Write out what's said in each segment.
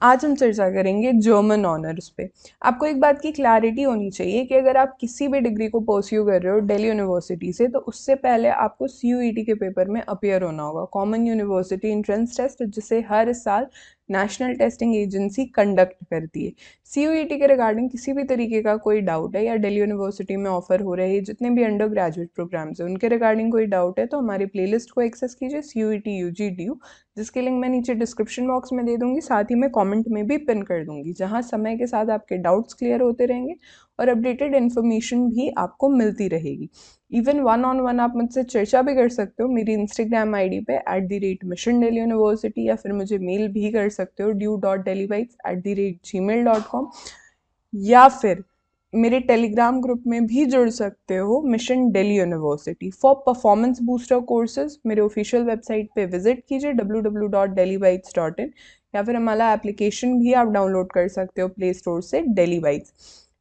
आज हम चर्चा करेंगे जर्मन ऑनर्स पे। आपको एक बात की क्लैरिटी होनी चाहिए कि अगर आप किसी भी डिग्री को परस्यू कर रहे हो दिल्ली यूनिवर्सिटी से, तो उससे पहले आपको सीयूईटी के पेपर में अपीयर होना होगा, कॉमन यूनिवर्सिटी एंट्रेंस टेस्ट, जिसे हर साल नेशनल टेस्टिंग एजेंसी कंडक्ट करती है। सीयूईटी के रिगार्डिंग किसी भी तरीके का कोई डाउट है या दिल्ली यूनिवर्सिटी में ऑफर हो रहे हैं जितने भी अंडर ग्रेजुएट प्रोग्राम्स हैं उनके रिगार्डिंग कोई डाउट है तो हमारी प्लेलिस्ट को एक्सेस कीजिए, सीयूईटी यूजी ड्यू, जिसकी लिंक मैं नीचे डिस्क्रिप्शन बॉक्स में दे दूंगी, साथ ही मैं कमेंट में भी पिन कर दूंगी, जहां समय के साथ आपके डाउट्स क्लियर होते रहेंगे और अपडेटेड इन्फॉर्मेशन भी आपको मिलती रहेगी। इवन वन ऑन वन आप मुझसे चर्चा भी कर सकते हो मेरी इंस्टाग्राम आईडी पे @मिशन दिल्ली यूनिवर्सिटी, या फिर मुझे मेल भी कर सकते हो due.delhibites@gmail.com, या फिर मेरे टेलीग्राम ग्रुप में भी जुड़ सकते हो mission Delhi university. For performance booster courses मेरे ऑफिशियल वेबसाइट पे विजिट कीजिए www.delhibytes.in, या फिर हमारा एप्लीकेशन भी आप डाउनलोड कर सकते हो प्ले स्टोर से, दिल्ली बाइट्स।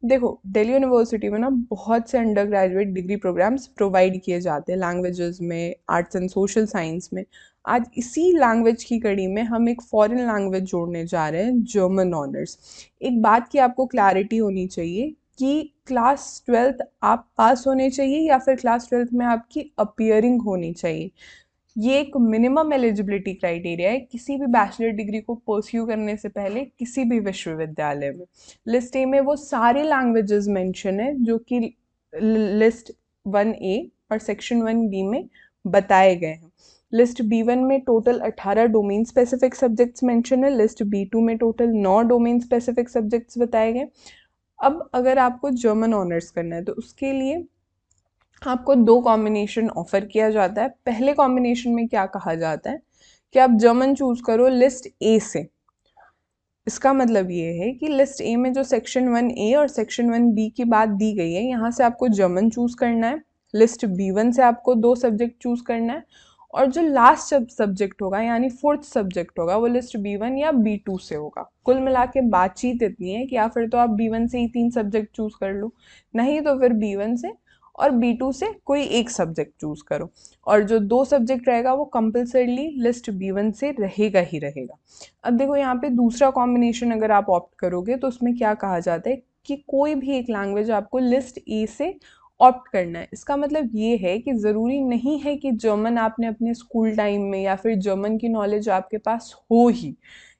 देखो, दिल्ली यूनिवर्सिटी में ना बहुत से undergraduate degree programmes provide किए जाते हैं लैंग्वेजेस में, आर्ट्स एंड सोशल साइंस में। आज इसी लैंग्वेज की कड़ी में हम एक फॉरेन लैंग्वेज जोड़ने जा रहे हैं, जर्मन ऑनर्स। एक बात की आपको क्लैरिटी होनी चाहिए कि क्लास 12th आप पास होने चाहिए या फिर क्लास 12th में आपकी अपीयरिंग होनी चाहिए। ये एक मिनिमम एलिजिबिलिटी क्राइटेरिया है किसी भी बैचलर डिग्री को परस्यू करने से पहले किसी भी विश्वविद्यालय में। लिस्ट ए में वो सारे लैंग्वेजेस मेंशन है जो कि लिस्ट 1A और सेक्शन 1B में बताए गए हैं। लिस्ट B1 में total 18 domain specific subjects mention है, लिस्ट B2 में टोटल 9 डोमेन स्पेसिफिक सब्जेक्ट्स बताए गए। अब अगर आपको जर्मन ऑनर्स करना है तो उसके लिए आपको 2 कॉम्बिनेशन ऑफर किया जाता है। पहले कॉम्बिनेशन में क्या कहा जाता है कि आप जर्मन चूज करो लिस्ट ए से। इसका मतलब ये है कि लिस्ट ए में जो सेक्शन 1A और सेक्शन 1B की बात दी गई है, यहाँ से आपको जर्मन चूज करना है। लिस्ट B1 से आपको 2 सब्जेक्ट चूज करना है, और जो लास्ट सब्जेक्ट होगा यानी 4th सब्जेक्ट होगा वो लिस्ट B1 या B2 से होगा। कुल मिला के बातचीत इतनी है कि या फिर तो आप B1 से ही 3 सब्जेक्ट चूज कर लो, नहीं तो फिर B1 से और B2 से कोई एक सब्जेक्ट चूज करो, और जो 2 सब्जेक्ट रहेगा वो कंपल्सरीली लिस्ट B1 से रहेगा ही रहेगा। अब देखो, यहाँ पे दूसरा कॉम्बिनेशन अगर आप ऑप्ट करोगे तो उसमें क्या कहा जाता है कि कोई भी एक लैंग्वेज आपको लिस्ट ए से ऑप्ट करना है। इसका मतलब ये है कि ज़रूरी नहीं है कि जर्मन आपने अपने स्कूल टाइम में या फिर जर्मन की नॉलेज आपके पास हो ही।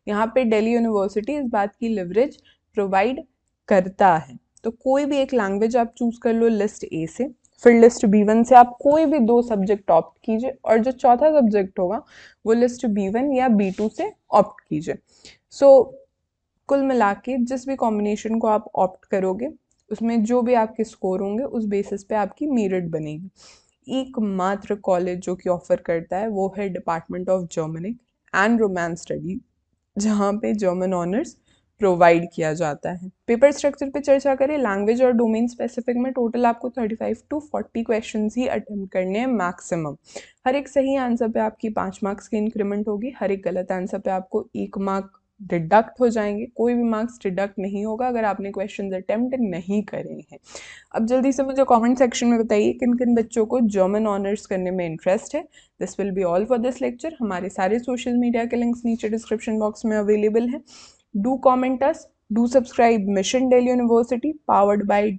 यहाँ पे दिल्ली यूनिवर्सिटी इस बात की लिवरेज प्रोवाइड करता है। तो कोई भी एक लैंग्वेज आप चूज कर लो लिस्ट ए से, फिर लिस्ट B1 से आप कोई भी 2 सब्जेक्ट ऑप्ट कीजिए, और जो चौथा सब्जेक्ट होगा वो लिस्ट B1 या B2 से ऑप्ट कीजिए। सो कुल मिला के जिस भी कॉम्बिनेशन को आप ऑप्ट करोगे उसमें जो भी आपके स्कोर होंगे उस बेसिस पे आपकी मेरिट बनेगी। एकमात्र कॉलेज जो कि ऑफर करता है वो है department of Germanic and romance study, जहाँ पे जर्मन ऑनर्स प्रोवाइड किया जाता है। पेपर स्ट्रक्चर पे चर्चा करें, लैंग्वेज और डोमेन स्पेसिफिक में टोटल आपको 35 to 40 क्वेश्चंस ही अटेम्प्ट करने हैं मैक्सिमम। हर एक सही आंसर पे आपकी 5 मार्क्स की इंक्रीमेंट होगी, हर एक गलत आंसर पे आपको 1 मार्क डिडक्ट हो जाएंगे। कोई भी मार्क्स डिडक्ट नहीं होगा अगर आपने क्वेश्चंस अटेम्प्ट नहीं करे हैं। अब जल्दी से मुझे कमेंट सेक्शन में बताइए किन किन बच्चों को जर्मन ऑनर्स करने में इंटरेस्ट है। This will be all for this lecture. हमारे सारे सोशल मीडिया के लिंक्स नीचे डिस्क्रिप्शन बॉक्स में अवेलेबल हैं। Do comment us, do subscribe mission Delhi university, powered by